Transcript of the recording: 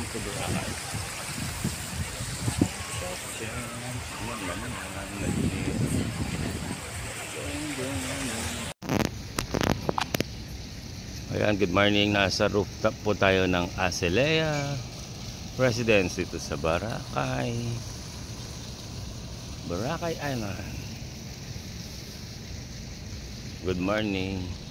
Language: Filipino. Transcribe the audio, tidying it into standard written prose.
sa Boracay. Ayan, good morning. Nasa rooftop po tayo ng Azalea Residence dito sa Boracay Island. Good morning.